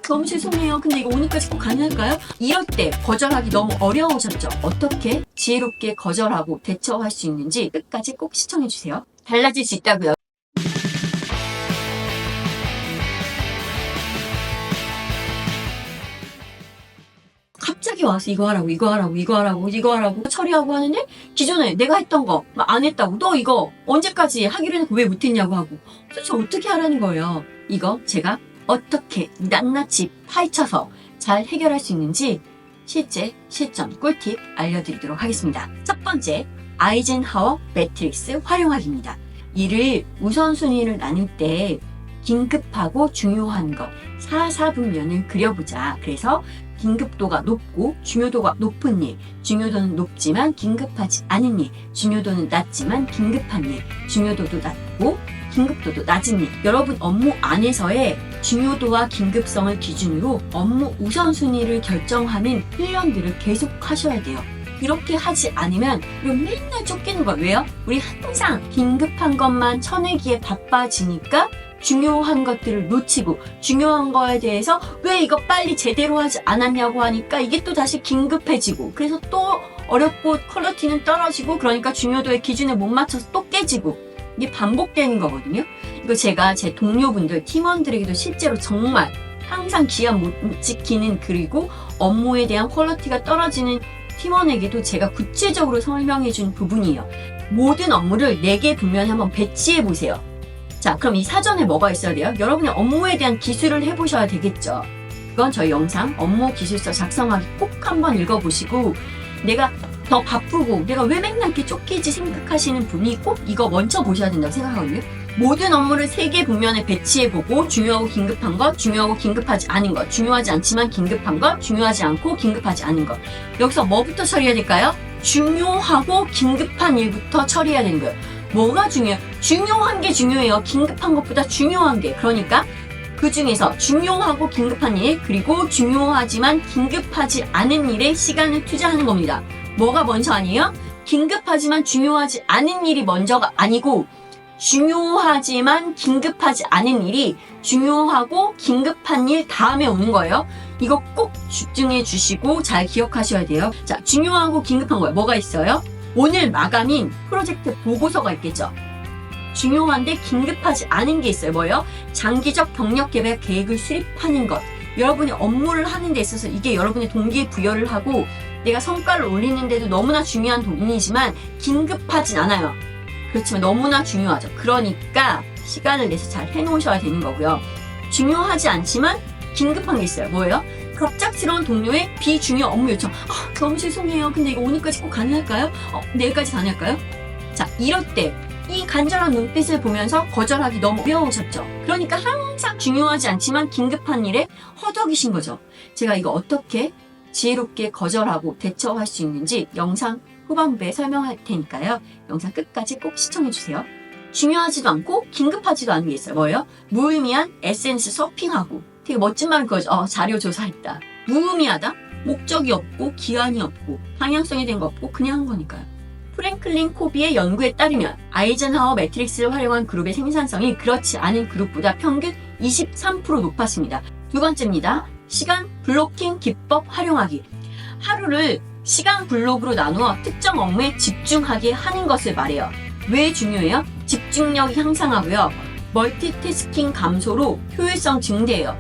너무 죄송해요. 근데 이거 오늘까지 꼭 가능할까요? 이럴 때 거절하기 너무 어려우셨죠? 어떻게 지혜롭게 거절하고 대처할 수 있는지 끝까지 꼭 시청해주세요. 달라질 수 있다고요. 갑자기 와서 이거 하라고 처리하고 하는데 기존에 내가 했던 거 안 했다고 너 이거 언제까지 하기로 해놓고 왜 못했냐고 하고 도대체 어떻게 하라는 거예요. 이거 제가 어떻게 낱낱이 파헤쳐서 잘 해결할 수 있는지 실제 실전 꿀팁 알려드리도록 하겠습니다. 첫 번째, 아이젠하워 매트릭스 활용하기입니다. 일을 우선순위를 나눌 때 긴급하고 중요한 것 4사분면을 그려보자. 그래서 긴급도가 높고 중요도가 높은 일, 중요도는 높지만 긴급하지 않은 일, 중요도는 낮지만 긴급한 일, 중요도도 낮고 긴급도도 낮은 일. 여러분 업무 안에서의 중요도와 긴급성을 기준으로 업무 우선순위를 결정하는 훈련들을 계속 하셔야 돼요. 이렇게 하지 않으면 우리 맨날 쫓기는 거예요. 왜요? 우리 항상 긴급한 것만 쳐내기에 바빠지니까 중요한 것들을 놓치고 중요한 거에 대해서 왜 이거 빨리 제대로 하지 않았냐고 하니까 이게 또 다시 긴급해지고 그래서 또 어렵고 퀄리티는 떨어지고 그러니까 중요도의 기준에 못 맞춰서 또 깨지고 이게 반복되는 거거든요. 이거 제가 제 동료분들, 팀원들에게도 실제로 정말 항상 기한 못 지키는 그리고 업무에 대한 퀄리티가 떨어지는 팀원에게도 제가 구체적으로 설명해 준 부분이에요. 모든 업무를 4개 분면에 한번 배치해 보세요. 자, 그럼 이 사전에 뭐가 있어야 돼요? 여러분의 업무에 대한 기술을 해보셔야 되겠죠. 그건 저희 영상 업무 기술서 작성하기 꼭 한번 읽어보시고 내가 더 바쁘고 내가 왜 맨날 이렇게 쫓기지 생각하시는 분이 꼭 이거 먼저 보셔야 된다고 생각하거든요. 모든 업무를 3개 분면에 배치해보고 중요하고 긴급한 것, 중요하고 긴급하지 않은 것, 중요하지 않지만 긴급한 것, 중요하지 않고 긴급하지 않은 것. 여기서 뭐부터 처리해야 될까요? 중요하고 긴급한 일부터 처리해야 되는 거예요. 뭐가 중요해요? 중요한 게 중요해요. 긴급한 것보다 중요한 게. 그러니까 그 중에서 중요하고 긴급한 일 그리고 중요하지만 긴급하지 않은 일에 시간을 투자하는 겁니다. 뭐가 먼저 아니에요? 긴급하지만 중요하지 않은 일이 먼저가 아니고 중요하지만 긴급하지 않은 일이 중요하고 긴급한 일 다음에 오는 거예요. 이거 꼭 집중해 주시고 잘 기억하셔야 돼요. 자, 중요하고 긴급한 거예요. 뭐가 있어요? 오늘 마감인 프로젝트 보고서가 있겠죠. 중요한데 긴급하지 않은 게 있어요. 뭐예요? 장기적 경력 개발 계획을 수립하는 것. 여러분이 업무를 하는 데 있어서 이게 여러분의 동기부여를 하고 내가 성과를 올리는데도 너무나 중요한 부분이지만 긴급하진 않아요. 그렇지만 너무나 중요하죠. 그러니까 시간을 내서 잘 해놓으셔야 되는 거고요. 중요하지 않지만 긴급한 게 있어요. 뭐예요? 갑작스러운 동료의 비중요 업무 요청. 너무 죄송해요. 근데 이거 오늘까지 꼭 가능할까요? 내일까지 가능할까요? 자, 이럴 때 이 간절한 눈빛을 보면서 거절하기 너무 어려우셨죠? 그러니까 항상 중요하지 않지만 긴급한 일에 허덕이신 거죠. 제가 이거 어떻게 지혜롭게 거절하고 대처할 수 있는지 영상 후반부에 설명할 테니까요. 영상 끝까지 꼭 시청해주세요. 중요하지도 않고 긴급하지도 않은 게 있어요. 뭐예요? 무의미한 SNS 서핑하고 되게 멋진 말을 그거죠. 자료 조사했다. 무의미하다? 목적이 없고 기한이 없고 방향성이 된 거 없고 그냥 한 거니까요. 프랭클린 코비의 연구에 따르면 아이젠하워 매트릭스를 활용한 그룹의 생산성이 그렇지 않은 그룹보다 평균 23% 높았습니다. 두 번째입니다. 시간 블로킹 기법 활용하기. 하루를 시간 블록으로 나누어 특정 업무에 집중하게 하는 것을 말해요. 왜 중요해요? 집중력 향상하고요. 멀티태스킹 감소로 효율성 증대해요.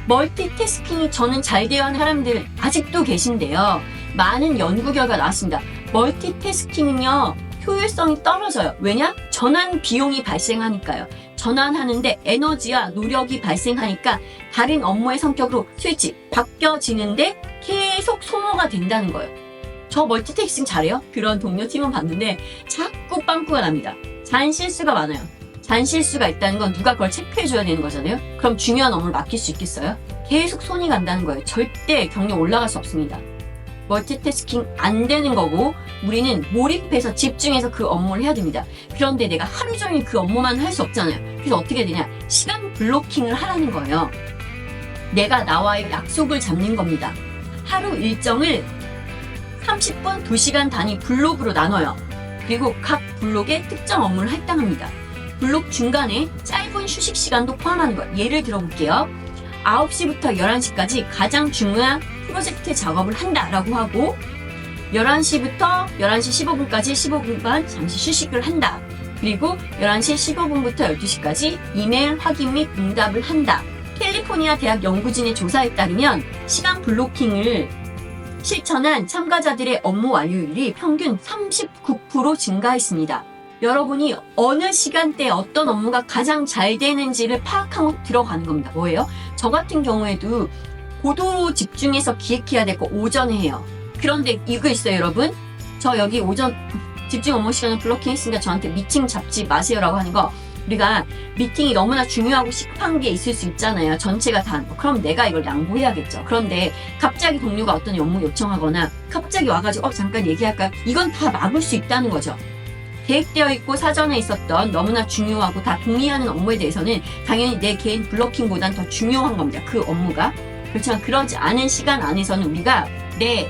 멀티태스킹이 저는 잘 되어 하는 사람들 아직도 계신데요. 많은 연구 결과 나왔습니다. 멀티태스킹은요, 효율성이 떨어져요. 왜냐? 전환 비용이 발생하니까요. 전환하는데 에너지와 노력이 발생하니까 다른 업무의 성격으로 스위치 바뀌어지는데 계속 소모가 된다는 거예요. 저 멀티태스킹 잘해요? 그런 동료 팀원 봤는데 자꾸 빵꾸가 납니다. 잔실수가 많아요. 잔실수가 있다는 건 누가 그걸 체크해줘야 되는 거잖아요. 그럼 중요한 업무를 맡길 수 있겠어요? 계속 손이 간다는 거예요. 절대 경력 올라갈 수 없습니다. 멀티태스킹 안 되는 거고 우리는 몰입해서 집중해서 그 업무를 해야 됩니다. 그런데 내가 하루 종일 그 업무만 할 수 없잖아요. 그래서 어떻게 되냐? 시간 블로킹을 하라는 거예요. 내가 나와의 약속을 잡는 겁니다. 하루 일정을 30분, 2시간 단위 블록으로 나눠요. 그리고 각 블록에 특정 업무를 할당합니다. 블록 중간에 짧은 휴식 시간도 포함하는 거예요. 예를 들어볼게요. 9시부터 11시까지 가장 중요한 프로젝트 작업을 한다라고 하고 11시부터 11시 15분까지 15분간 잠시 휴식을 한다. 그리고 11시 15분부터 12시까지 이메일 확인 및 응답을 한다. 캘리포니아 대학 연구진의 조사에 따르면 시간 블로킹을 실천한 참가자들의 업무 완료율이 평균 39% 증가했습니다. 여러분이 어느 시간대에 어떤 업무가 가장 잘 되는지를 파악하고 들어가는 겁니다. 뭐예요? 저 같은 경우에도 고도로 집중해서 기획해야 될 거 오전에 해요. 그런데 이거 있어요, 여러분. 저 여기 오전 집중 업무 시간을 블로킹 했으니까 저한테 미팅 잡지 마세요라고 하는 거. 우리가 미팅이 너무나 중요하고 시급한 게 있을 수 있잖아요. 전체가 다. 그럼 내가 이걸 양보해야겠죠. 그런데 갑자기 동료가 어떤 업무 요청하거나 갑자기 와가지고 잠깐 얘기할까요? 이건 다 막을 수 있다는 거죠. 계획되어 있고 사전에 있었던 너무나 중요하고 다 동의하는 업무에 대해서는 당연히 내 개인 블로킹보단 더 중요한 겁니다. 그 업무가. 그렇지만 그러지 않은 시간 안에서는 우리가 내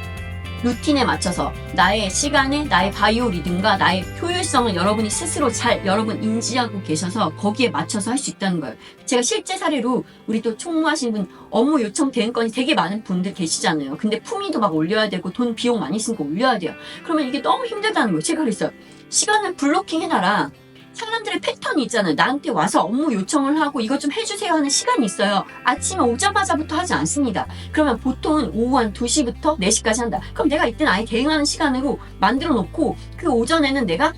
루틴에 맞춰서 나의 시간에 나의 바이오 리듬과 나의 효율성을 여러분이 스스로 잘 여러분 인지하고 계셔서 거기에 맞춰서 할 수 있다는 거예요. 제가 실제 사례로 우리 또 총무하신 분 업무 요청 대응 건이 되게 많은 분들 계시잖아요. 근데 품위도 막 올려야 되고 돈 비용 많이 쓰니까 올려야 돼요. 그러면 이게 너무 힘들다는 거예요. 제가 그랬어요. 시간을 블로킹 해놔라. 사람들의 패턴이 있잖아요. 나한테 와서 업무 요청을 하고 이것 좀 해주세요 하는 시간이 있어요. 아침에 오자마자부터 하지 않습니다. 그러면 보통은 오후 한 2시부터 4시까지 한다. 그럼 내가 이때는 아예 대응하는 시간으로 만들어 놓고 그 오전에는 내가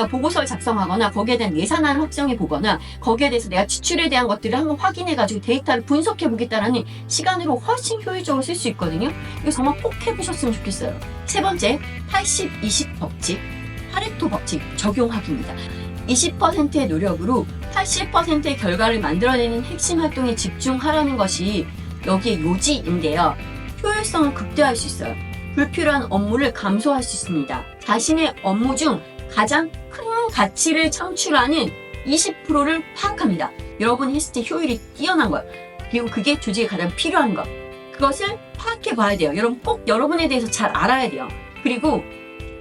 보고서를 작성하거나 거기에 대한 예산안을 확정해 보거나 거기에 대해서 내가 지출에 대한 것들을 한번 확인해가지고 데이터를 분석해 보겠다라는 시간으로 훨씬 효율적으로 쓸 수 있거든요. 이거 정말 꼭 해보셨으면 좋겠어요. 세 번째, 80-20 법칙, 파레토 법칙 적용하기입니다. 20%의 노력으로 80%의 결과를 만들어내는 핵심 활동에 집중하라는 것이 여기의 요지인데요. 효율성을 극대화할 수 있어요. 불필요한 업무를 감소할 수 있습니다. 자신의 업무 중 가장 큰 가치를 창출하는 20%를 파악합니다. 여러분이 했을 때 효율이 뛰어난 거예요. 그리고 그게 조직에 가장 필요한 것. 그것을 파악해 봐야 돼요. 여러분 꼭 여러분에 대해서 잘 알아야 돼요. 그리고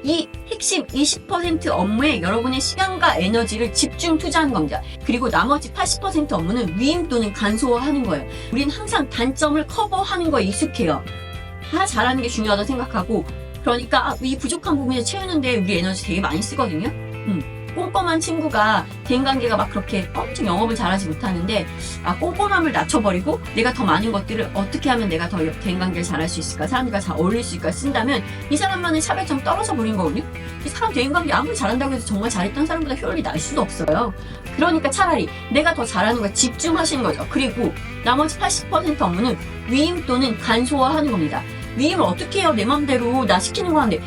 이 핵심 20% 업무에 여러분의 시간과 에너지를 집중 투자하는 겁니다. 그리고 나머지 80% 업무는 위임 또는 간소화하는 거예요. 우리는 항상 단점을 커버하는 거에 익숙해요. 다 잘하는 게 중요하다고 생각하고 그러니까 이 부족한 부분을 채우는데 우리 에너지 되게 많이 쓰거든요. 꼼꼼한 친구가 대인관계가 막 그렇게 엄청 영업을 잘하지 못하는데 꼼꼼함을 낮춰버리고 내가 더 많은 것들을 어떻게 하면 내가 더 대인관계를 잘할 수 있을까, 사람들과 잘 어울릴 수 있을까 쓴다면 이 사람만의 차별점 떨어져 버린 거거든요. 이 사람 대인관계 아무리 잘한다고 해서 정말 잘했던 사람보다 효율이 날 수도 없어요. 그러니까 차라리 내가 더 잘하는 거에 집중하시는 거죠. 그리고 나머지 80% 업무는 위임 또는 간소화하는 겁니다. 위임을 어떻게 해요? 내 맘대로 나 시키는 거 하는데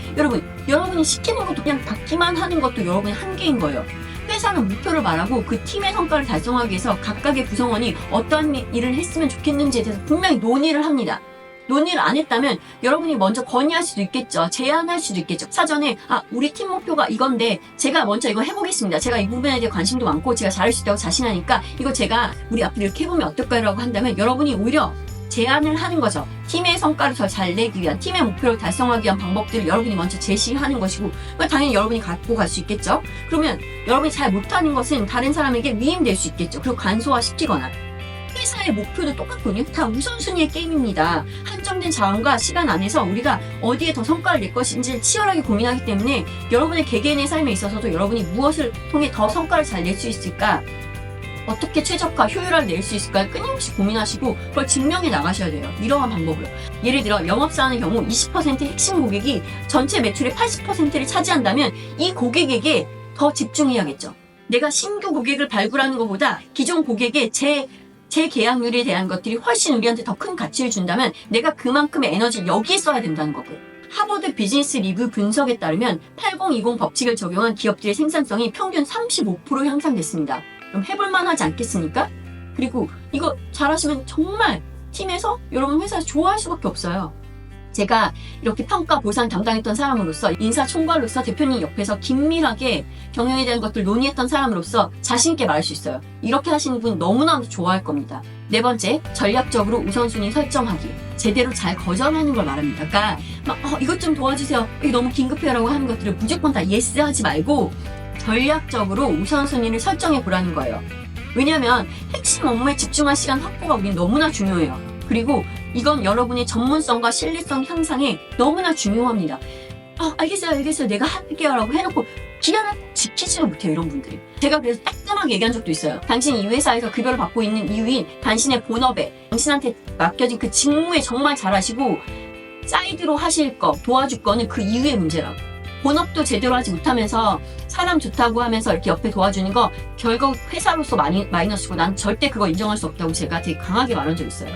여러분이 시키는 것도 그냥 받기만 하는 것도 여러분의 한계인 거예요. 회사는 목표를 말하고 그 팀의 성과를 달성하기 위해서 각각의 구성원이 어떠한 일을 했으면 좋겠는지에 대해서 분명히 논의를 합니다. 논의를 안 했다면 여러분이 먼저 건의할 수도 있겠죠. 제안할 수도 있겠죠. 사전에 우리 팀 목표가 이건데 제가 먼저 이거 해보겠습니다. 제가 이 부분에 대해 관심도 많고 제가 잘할 수 있다고 자신하니까 이거 제가 우리 앞으로 이렇게 해보면 어떨까요? 라고 한다면 여러분이 오히려 제안을 하는 거죠. 팀의 성과를 더 잘 내기 위한, 팀의 목표를 달성하기 위한 방법들을 여러분이 먼저 제시하는 것이고 당연히 여러분이 갖고 갈 수 있겠죠. 그러면 여러분이 잘 못하는 것은 다른 사람에게 위임될 수 있겠죠. 그리고 간소화시키거나. 회사의 목표도 똑같거든요. 다 우선순위의 게임입니다. 한정된 자원과 시간 안에서 우리가 어디에 더 성과를 낼 것인지를 치열하게 고민하기 때문에 여러분의 개개인의 삶에 있어서도 여러분이 무엇을 통해 더 성과를 잘 낼 수 있을까, 어떻게 최적화, 효율화를 낼 수 있을까 끊임없이 고민하시고 그걸 증명해 나가셔야 돼요. 이러한 방법으로. 예를 들어 영업사원의 경우 20% 핵심 고객이 전체 매출의 80%를 차지한다면 이 고객에게 더 집중해야겠죠. 내가 신규 고객을 발굴하는 것보다 기존 고객의 재계약률에 대한 것들이 훨씬 우리한테 더 큰 가치를 준다면 내가 그만큼의 에너지를 여기에 써야 된다는 거고요. 하버드 비즈니스 리뷰 분석에 따르면 80-20 법칙을 적용한 기업들의 생산성이 평균 35% 향상됐습니다. 그럼 해볼만 하지 않겠습니까? 그리고 이거 잘하시면 정말 팀에서 여러분 회사에서 좋아할 수밖에 없어요. 제가 이렇게 평가 보상 담당했던 사람으로서, 인사총괄로서 대표님 옆에서 긴밀하게 경영에 대한 것들 논의했던 사람으로서 자신있게 말할 수 있어요. 이렇게 하시는 분 너무나도 좋아할 겁니다. 네 번째, 전략적으로 우선순위 설정하기. 제대로 잘 거절하는 걸 말합니다. 그러니까 이것 좀 도와주세요. 이거 너무 긴급해요 라고 하는 것들을 무조건 다 예스 하지 말고 전략적으로 우선순위를 설정해 보라는 거예요. 왜냐하면 핵심 업무에 집중할 시간 확보가 우린 너무나 중요해요. 그리고 이건 여러분의 전문성과 신뢰성 향상에 너무나 중요합니다. 알겠어요. 내가 할게요. 라고 해놓고 기간을 지키지도 못해요, 이런 분들이. 제가 그래서 따끔하게 얘기한 적도 있어요. 당신이 이 회사에서 급여를 받고 있는 이유인 당신의 본업에, 당신한테 맡겨진 그 직무에 정말 잘하시고 사이드로 하실 거, 도와줄 거는 그 이유의 문제라고. 본업도 제대로 하지 못하면서 사람 좋다고 하면서 이렇게 옆에 도와주는 거 결국 회사로서 마이너스고 난 절대 그거 인정할 수 없다고 제가 되게 강하게 말한 적 있어요.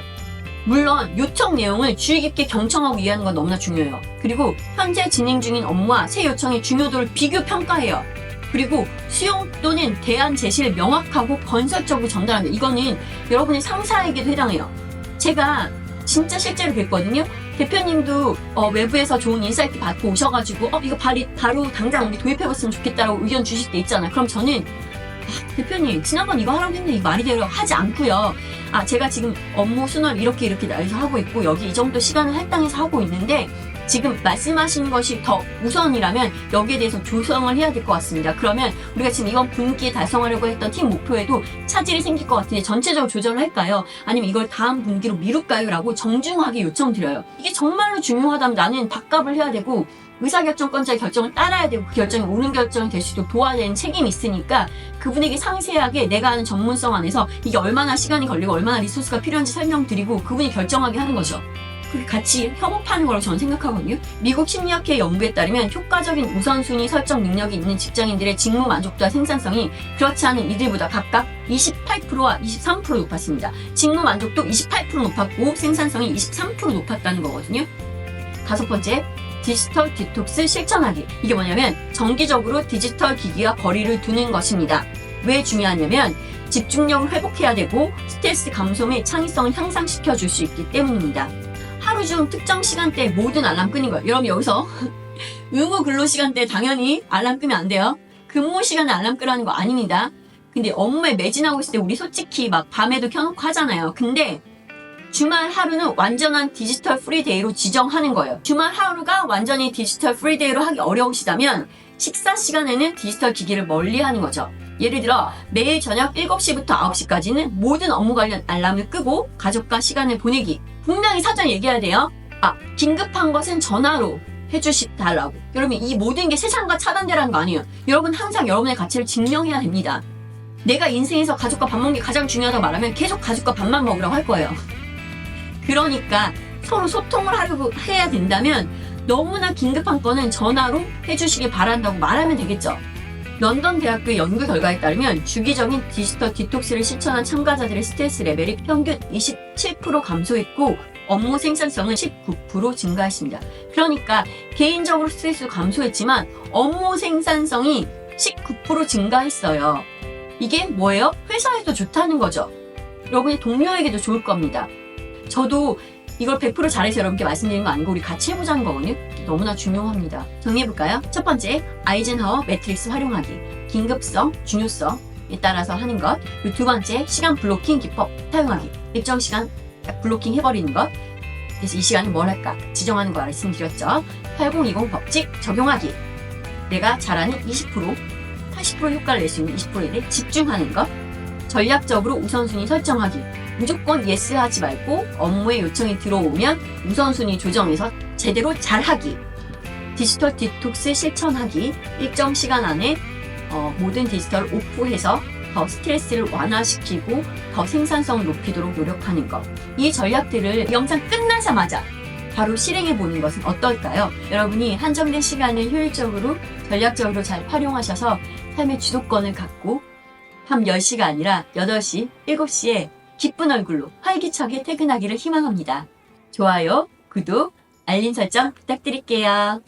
물론 요청 내용을 주의 깊게 경청하고 이해하는 건 너무나 중요해요. 그리고 현재 진행 중인 업무와 새 요청의 중요도를 비교 평가해요. 그리고 수용 또는 대안 제시를 명확하고 건설적으로 전달합니다. 이거는 여러분의 상사에게도 해당해요. 제가 진짜 실제로 뵀거든요. 대표님도 외부에서 좋은 인사이트 받고 오셔가지고 이거 바로 당장 우리 도입해봤으면 좋겠다라고 의견 주실 때 있잖아요. 그럼 저는 대표님 지난번 이거 하라고 했는데 이 말이 되려 하지 않고요. 제가 지금 업무 순환 이렇게 나해서 하고 있고 여기 이 정도 시간을 할당해서 하고 있는데 지금 말씀하신 것이 더 우선이라면 여기에 대해서 조정을 해야 될 것 같습니다. 그러면 우리가 지금 이번 분기에 달성하려고 했던 팀 목표에도 차질이 생길 것 같으니 전체적으로 조정을 할까요? 아니면 이걸 다음 분기로 미룰까요? 라고 정중하게 요청드려요. 이게 정말로 중요하다면 나는 답답을 해야 되고 의사결정권자의 결정을 따라야 되고 그 결정이 옳은 결정이 될 수 있도록 도와야 되는 책임이 있으니까 그분에게 상세하게 내가 아는 전문성 안에서 이게 얼마나 시간이 걸리고 얼마나 리소스가 필요한지 설명드리고 그분이 결정하게 하는 거죠. 그게 같이 협업하는 거라고 저는 생각하거든요. 미국 심리학회 연구에 따르면 효과적인 우선순위 설정 능력이 있는 직장인들의 직무 만족도와 생산성이 그렇지 않은 이들보다 각각 28%와 23% 높았습니다. 직무 만족도 28% 높았고 생산성이 23% 높았다는 거거든요. 5번째, 디지털 디톡스 실천하기. 이게 뭐냐면 정기적으로 디지털 기기와 거리를 두는 것입니다. 왜 중요하냐면 집중력을 회복해야 되고 스트레스 감소 및 창의성을 향상시켜 줄 수 있기 때문입니다. 하루 중 특정 시간대에 모든 알람 끄는 거예요. 여러분 여기서 의무 근로 시간대에 당연히 알람 끄면 안 돼요. 근무 시간에 알람 끄라는 거 아닙니다. 근데 업무에 매진하고 있을 때 우리 솔직히 막 밤에도 켜놓고 하잖아요. 근데 주말 하루는 완전한 디지털 프리데이로 지정하는 거예요. 주말 하루가 완전히 디지털 프리데이로 하기 어려우시다면 식사 시간에는 디지털 기기를 멀리하는 거죠. 예를 들어 매일 저녁 7시부터 9시까지는 모든 업무 관련 알람을 끄고 가족과 시간을 보내기. 분명히 사전에 얘기해야 돼요. 긴급한 것은 전화로 해주시달라고. 여러분 이 모든 게 세상과 차단되라는 거 아니에요. 여러분 항상 여러분의 가치를 증명해야 됩니다. 내가 인생에서 가족과 밥 먹는 게 가장 중요하다고 말하면 계속 가족과 밥만 먹으라고 할 거예요. 그러니까 서로 소통을 하려고 해야 된다면 너무나 긴급한 거는 전화로 해주시길 바란다고 말하면 되겠죠. 런던 대학교 연구 결과에 따르면 주기적인 디지털 디톡스를 실천한 참가자들의 스트레스 레벨이 평균 27% 감소했고 업무 생산성은 19% 증가했습니다. 그러니까 개인적으로 스트레스 감소했지만 업무 생산성이 19% 증가했어요. 이게 뭐예요? 회사에도 좋다는 거죠. 여러분의 동료에게도 좋을 겁니다. 저도 이걸 100% 잘해서 여러분께 말씀드리는 거 아니고 우리 같이 해보자는 거거든요. 너무나 중요합니다. 정리해볼까요? 첫 번째, 아이젠하워 매트릭스 활용하기. 긴급성, 중요성에 따라서 하는 것. 그리고 두 번째, 시간 블로킹 기법 사용하기. 일정 시간 딱 블로킹 해버리는 것. 그래서 이 시간에 뭘 할까? 지정하는 거 말씀드렸죠. 8020 법칙 적용하기. 내가 잘하는 20%, 80% 효과를 낼 수 있는 20%에 집중하는 것. 전략적으로 우선순위 설정하기. 무조건 예스 하지 말고 업무에 요청이 들어오면 우선순위 조정해서 제대로 잘하기. 디지털 디톡스 실천하기. 일정 시간 안에 모든 디지털을 오프해서 더 스트레스를 완화시키고 더 생산성을 높이도록 노력하는 것. 이 전략들을 영상 끝나자마자 바로 실행해보는 것은 어떨까요? 여러분이 한정된 시간을 효율적으로 전략적으로 잘 활용하셔서 삶의 주도권을 갖고 밤 10시가 아니라 8시, 7시에 기쁜 얼굴로 활기차게 퇴근하기를 희망합니다. 좋아요, 구독, 알림 설정 부탁드릴게요.